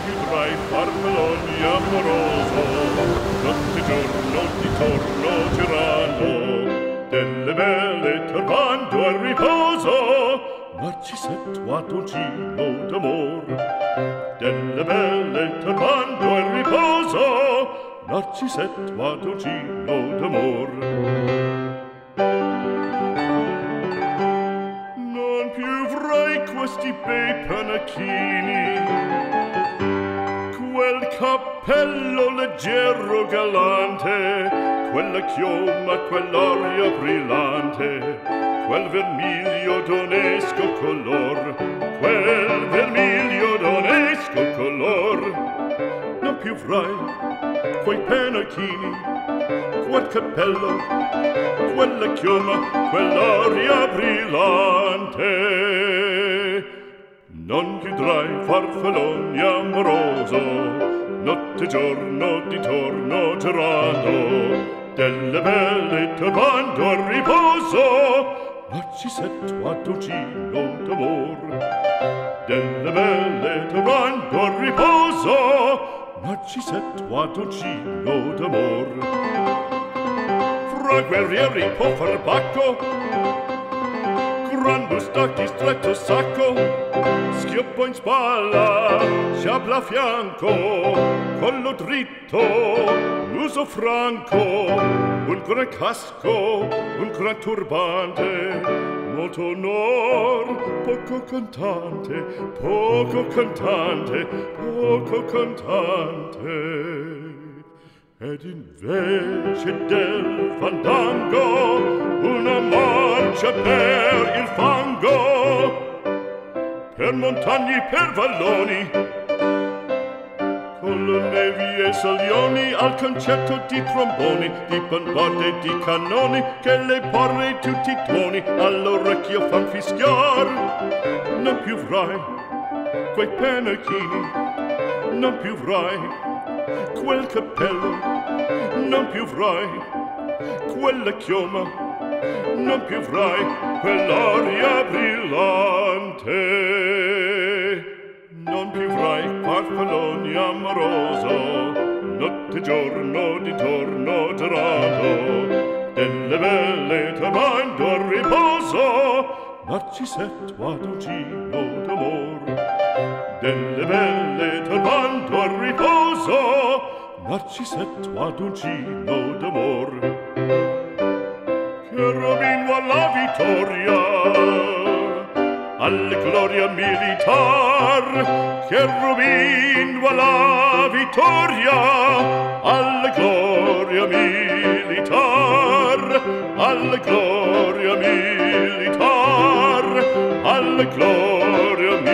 più tra i farfalloni amoroso, notte e giorno di torno girando, delle belle turbando al riposo, Narcisetto ad un giro d'amor. Delle belle turbando al riposo, Narcisetto ad un giro d'amor. Non più avrai questi bei panacchini, quel cappello leggero galante, quella chioma, quell'aria brillante, quel vermiglio d'onesco color, quel vermiglio d'onesco color. Non più avrai quei pennacchini, quel cappello, quella chioma, quell'aria brillante. Non più tra i farfalloni amoroso, notte e giorno di torno girando, delle belle turbando al riposo, Narcisetto ad un giro d'amor. Delle belle turbando al riposo, Narcisetto ad un giro d'amor. Fra guerrieri può far bacco, gran bustacchi stretto sacco, schioppo in spalla, sciabla a fianco, collo dritto, muso franco, un gran casco, un gran turbante, molto onor, poco cantante, poco cantante, poco cantante. Ed invece del fandango una marcia per il fango, per montagne, per valloni, con le nevi e salioni, al concerto di tromboni, di bombarde e di cannoni, che le porre tutti i tuoni all'orecchio fan fischiar. Non più avrai quei pennacchini, non più avrai quel cappello, non più avrai quella chioma, non più avrai quell'aria brillante. Non più avrai farfalloni amoroso, notte e giorno di torno girando, delle belle turbando al riposo, Narcisetto ad un giro d'amor. Delle belle turbando al riposo, Narcisetto ad un giro d'amor. Cherubino alla vittoria, alla gloria militar, cherubino alla vittoria, alla gloria militar, alla gloria militar, alla gloria militar.